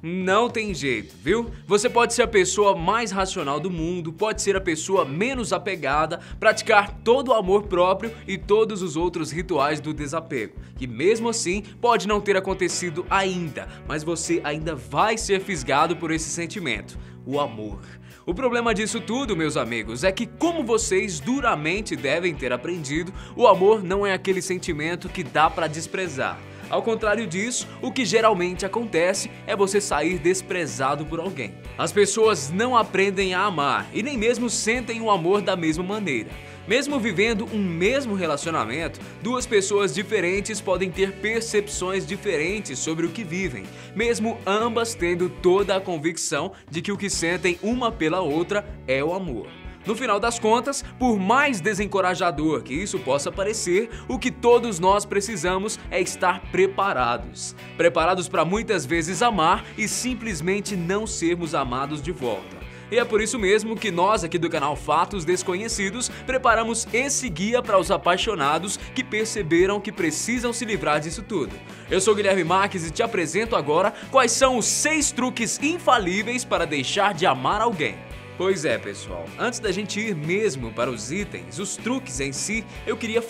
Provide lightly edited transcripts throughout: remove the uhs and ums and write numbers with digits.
Não tem jeito, viu? Você pode ser a pessoa mais racional do mundo, pode ser a pessoa menos apegada, praticar todo o amor próprio e todos os outros rituais do desapego, que mesmo assim pode não ter acontecido ainda, mas você ainda vai ser fisgado por esse sentimento, o amor. O problema disso tudo, meus amigos, é que, como vocês duramente devem ter aprendido, o amor não é aquele sentimento que dá pra desprezar. Ao contrário disso, o que geralmente acontece é você sair desprezado por alguém. As pessoas não aprendem a amar e nem mesmo sentem o amor da mesma maneira. Mesmo vivendo um mesmo relacionamento, duas pessoas diferentes podem ter percepções diferentes sobre o que vivem, mesmo ambas tendo toda a convicção de que o que sentem uma pela outra é o amor. No final das contas, por mais desencorajador que isso possa parecer, o que todos nós precisamos é estar preparados. Preparados para muitas vezes amar e simplesmente não sermos amados de volta. E é por isso mesmo que nós aqui do canal Fatos Desconhecidos preparamos esse guia para os apaixonados que perceberam que precisam se livrar disso tudo. Eu sou Guilherme Marques e te apresento agora quais são os 6 truques infalíveis para deixar de amar alguém. Pois é, pessoal, antes da gente ir mesmo para os itens, os truques em si, eu queria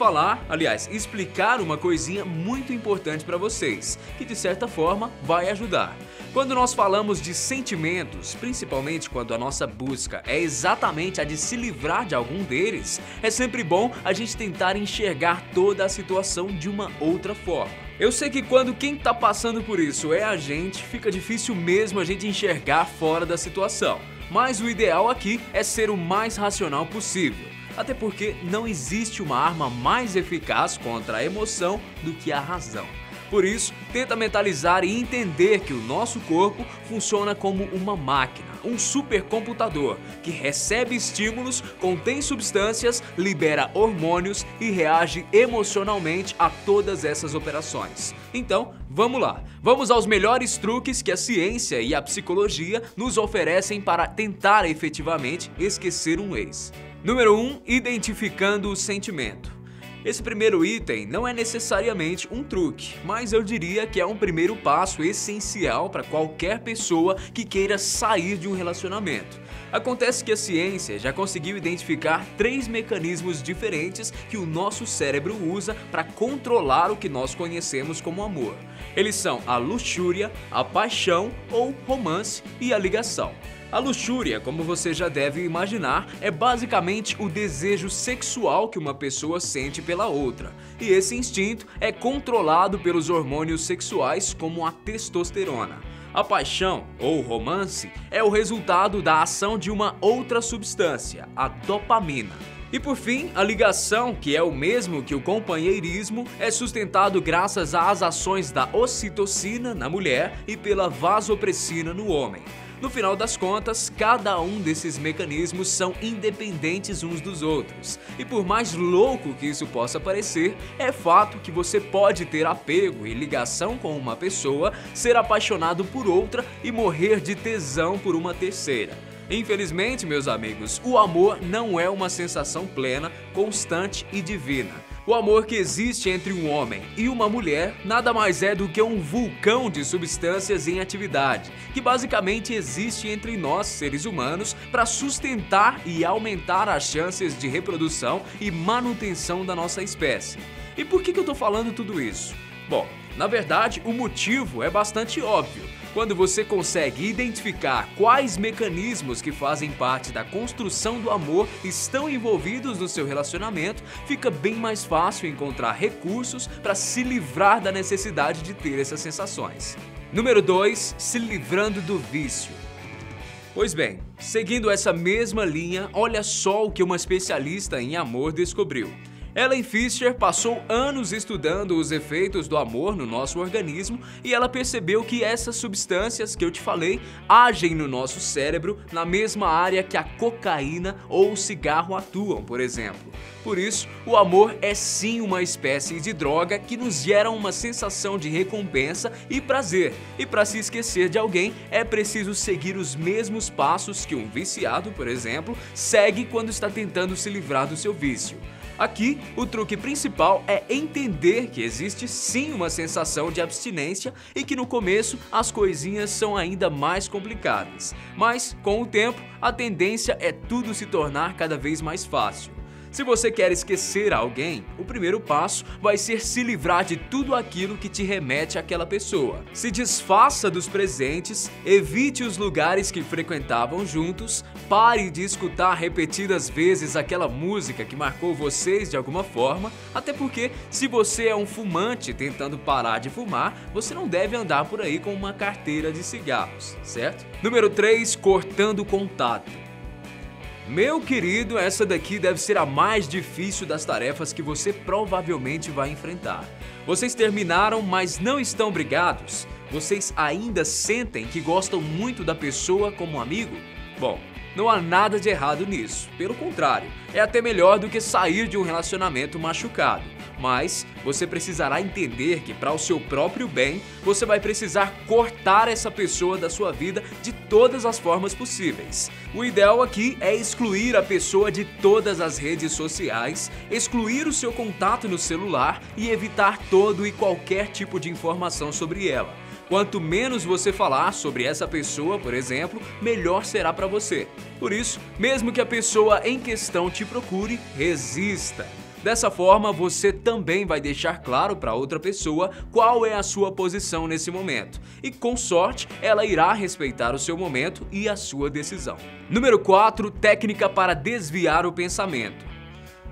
explicar uma coisinha muito importante para vocês, que de certa forma vai ajudar. Quando nós falamos de sentimentos, principalmente quando a nossa busca é exatamente a de se livrar de algum deles, é sempre bom a gente tentar enxergar toda a situação de uma outra forma. Eu sei que quando quem tá passando por isso é a gente, fica difícil mesmo a gente enxergar fora da situação. Mas o ideal aqui é ser o mais racional possível, até porque não existe uma arma mais eficaz contra a emoção do que a razão. Por isso, tenta mentalizar e entender que o nosso corpo funciona como uma máquina, um supercomputador, que recebe estímulos, contém substâncias, libera hormônios e reage emocionalmente a todas essas operações. Então, vamos lá! Vamos aos melhores truques que a ciência e a psicologia nos oferecem para tentar efetivamente esquecer um ex. Número 1. Identificando o sentimento. Esse primeiro item não é necessariamente um truque, mas eu diria que é um primeiro passo essencial para qualquer pessoa que queira sair de um relacionamento. Acontece que a ciência já conseguiu identificar 3 mecanismos diferentes que o nosso cérebro usa para controlar o que nós conhecemos como amor. Eles são a luxúria, a paixão ou romance e a ligação. A luxúria, como você já deve imaginar, é basicamente o desejo sexual que uma pessoa sente pela outra, e esse instinto é controlado pelos hormônios sexuais como a testosterona. A paixão, ou romance, é o resultado da ação de uma outra substância, a dopamina. E por fim, a ligação, que é o mesmo que o companheirismo, é sustentado graças às ações da ocitocina na mulher e pela vasopressina no homem. No final das contas, cada um desses mecanismos são independentes uns dos outros. E por mais louco que isso possa parecer, é fato que você pode ter apego e ligação com uma pessoa, ser apaixonado por outra e morrer de tesão por uma terceira. Infelizmente, meus amigos, o amor não é uma sensação plena, constante e divina. O amor que existe entre um homem e uma mulher nada mais é do que um vulcão de substâncias em atividade, que basicamente existe entre nós, seres humanos, para sustentar e aumentar as chances de reprodução e manutenção da nossa espécie. E por que eu tô falando tudo isso? Bom, na verdade, o motivo é bastante óbvio. Quando você consegue identificar quais mecanismos que fazem parte da construção do amor estão envolvidos no seu relacionamento, fica bem mais fácil encontrar recursos para se livrar da necessidade de ter essas sensações. Número 2. Se livrando do vício. Pois bem, seguindo essa mesma linha, olha só o que uma especialista em amor descobriu. Ellen Fisher passou anos estudando os efeitos do amor no nosso organismo e ela percebeu que essas substâncias que eu te falei agem no nosso cérebro na mesma área que a cocaína ou o cigarro atuam, por exemplo. Por isso, o amor é sim uma espécie de droga que nos gera uma sensação de recompensa e prazer. E para se esquecer de alguém, é preciso seguir os mesmos passos que um viciado, por exemplo, segue quando está tentando se livrar do seu vício. Aqui, o truque principal é entender que existe sim uma sensação de abstinência e que no começo as coisinhas são ainda mais complicadas. Mas, com o tempo, a tendência é tudo se tornar cada vez mais fácil. Se você quer esquecer alguém, o primeiro passo vai ser se livrar de tudo aquilo que te remete àquela pessoa. Se desfaça dos presentes, evite os lugares que frequentavam juntos, pare de escutar repetidas vezes aquela música que marcou vocês de alguma forma, até porque se você é um fumante tentando parar de fumar, você não deve andar por aí com uma carteira de cigarros, certo? Número 3, cortando contato. Meu querido, essa daqui deve ser a mais difícil das tarefas que você provavelmente vai enfrentar. Vocês terminaram, mas não estão brigados? Vocês ainda sentem que gostam muito da pessoa como amigo? Bom, não há nada de errado nisso. Pelo contrário, é até melhor do que sair de um relacionamento machucado. Mas você precisará entender que para o seu próprio bem, você vai precisar cortar essa pessoa da sua vida de todas as formas possíveis. O ideal aqui é excluir a pessoa de todas as redes sociais, excluir o seu contato no celular e evitar todo e qualquer tipo de informação sobre ela. Quanto menos você falar sobre essa pessoa, por exemplo, melhor será para você. Por isso, mesmo que a pessoa em questão te procure, resista. Dessa forma, você também vai deixar claro para outra pessoa qual é a sua posição nesse momento. E com sorte, ela irá respeitar o seu momento e a sua decisão. Número 4, técnica para desviar o pensamento.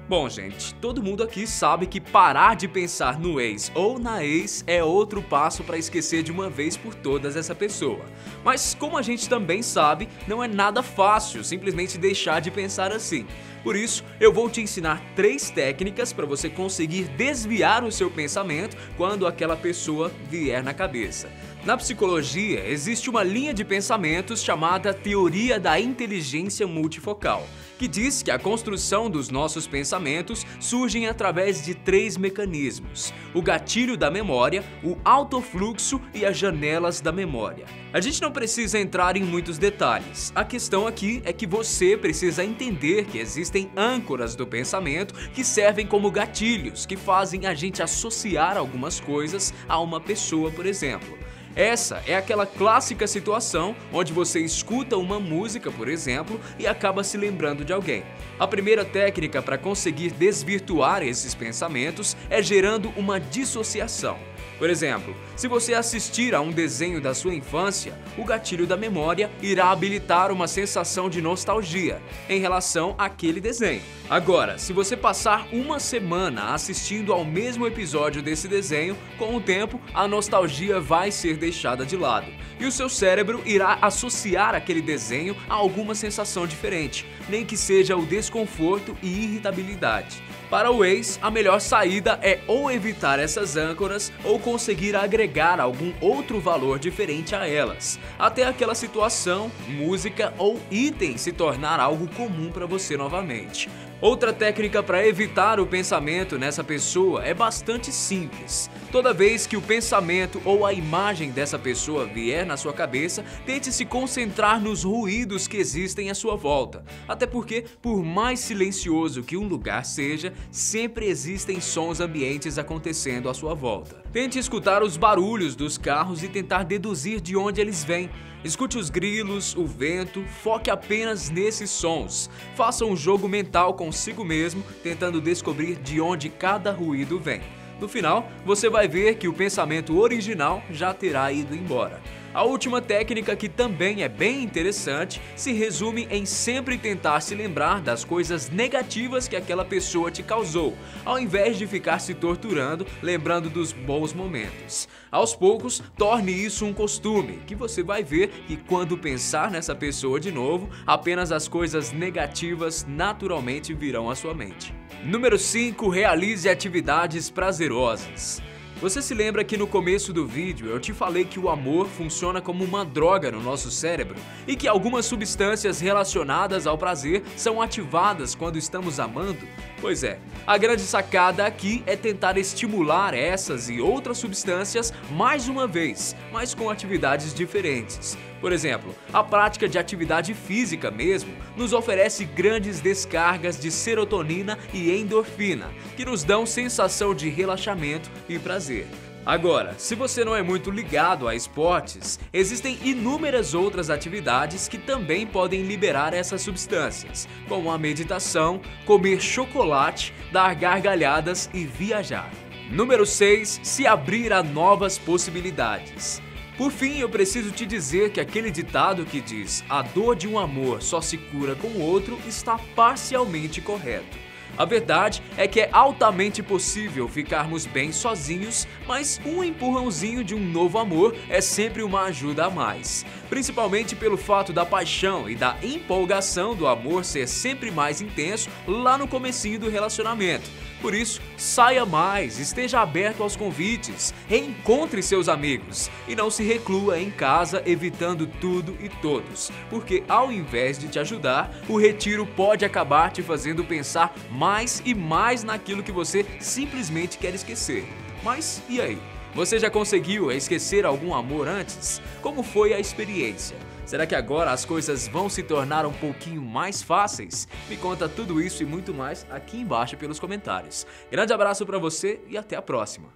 Bom, gente, todo mundo aqui sabe que parar de pensar no ex ou na ex é outro passo para esquecer de uma vez por todas essa pessoa. Mas como a gente também sabe, não é nada fácil simplesmente deixar de pensar assim. Por isso, eu vou te ensinar 3 técnicas para você conseguir desviar o seu pensamento quando aquela pessoa vier na cabeça. Na psicologia, existe uma linha de pensamentos chamada Teoria da Inteligência Multifocal, que diz que a construção dos nossos pensamentos surge através de 3 mecanismos: o gatilho da memória, o autofluxo e as janelas da memória. A gente não precisa entrar em muitos detalhes. A questão aqui é que você precisa entender que existem âncoras do pensamento que servem como gatilhos, que fazem a gente associar algumas coisas a uma pessoa, por exemplo. Essa é aquela clássica situação onde você escuta uma música, por exemplo, e acaba se lembrando de alguém. A primeira técnica para conseguir desvirtuar esses pensamentos é gerando uma dissociação. Por exemplo, se você assistir a um desenho da sua infância, o gatilho da memória irá habilitar uma sensação de nostalgia em relação àquele desenho. Agora, se você passar uma semana assistindo ao mesmo episódio desse desenho, com o tempo a nostalgia vai ser deixada de lado e o seu cérebro irá associar aquele desenho a alguma sensação diferente, nem que seja o desconforto e irritabilidade. Para o ex, a melhor saída é ou evitar essas âncoras ou conseguir agregar algum outro valor diferente a elas, até aquela situação, música ou item se tornar algo comum para você novamente. Outra técnica para evitar o pensamento nessa pessoa é bastante simples. Toda vez que o pensamento ou a imagem dessa pessoa vier na sua cabeça, tente se concentrar nos ruídos que existem à sua volta. Até porque, por mais silencioso que um lugar seja, sempre existem sons ambientes acontecendo à sua volta. Tente escutar os barulhos dos carros e tentar deduzir de onde eles vêm. Escute os grilos, o vento, foque apenas nesses sons. Faça um jogo mental consigo mesmo, tentando descobrir de onde cada ruído vem. No final, você vai ver que o pensamento original já terá ido embora. A última técnica, que também é bem interessante, se resume em sempre tentar se lembrar das coisas negativas que aquela pessoa te causou, ao invés de ficar se torturando lembrando dos bons momentos. Aos poucos, torne isso um costume, que você vai ver que quando pensar nessa pessoa de novo, apenas as coisas negativas naturalmente virão à sua mente. Número 5. Realize atividades prazerosas. Você se lembra que no começo do vídeo eu te falei que o amor funciona como uma droga no nosso cérebro e que algumas substâncias relacionadas ao prazer são ativadas quando estamos amando? Pois é, a grande sacada aqui é tentar estimular essas e outras substâncias mais uma vez, mas com atividades diferentes. Por exemplo, a prática de atividade física mesmo nos oferece grandes descargas de serotonina e endorfina, que nos dão sensação de relaxamento e prazer. Agora, se você não é muito ligado a esportes, existem inúmeras outras atividades que também podem liberar essas substâncias, como a meditação, comer chocolate, dar gargalhadas e viajar. Número 6. Se abrir a novas possibilidades. Por fim, eu preciso te dizer que aquele ditado que diz "a dor de um amor só se cura com o outro" está parcialmente correto. A verdade é que é altamente possível ficarmos bem sozinhos, mas um empurrãozinho de um novo amor é sempre uma ajuda a mais. Principalmente pelo fato da paixão e da empolgação do amor ser sempre mais intenso lá no comecinho do relacionamento. Por isso, saia mais, esteja aberto aos convites, reencontre seus amigos e não se reclua em casa evitando tudo e todos, porque ao invés de te ajudar, o retiro pode acabar te fazendo pensar mais e mais naquilo que você simplesmente quer esquecer. Mas e aí? Você já conseguiu esquecer algum amor antes? Como foi a experiência? Será que agora as coisas vão se tornar um pouquinho mais fáceis? Me conta tudo isso e muito mais aqui embaixo pelos comentários. Grande abraço pra você e até a próxima.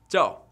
Tchau!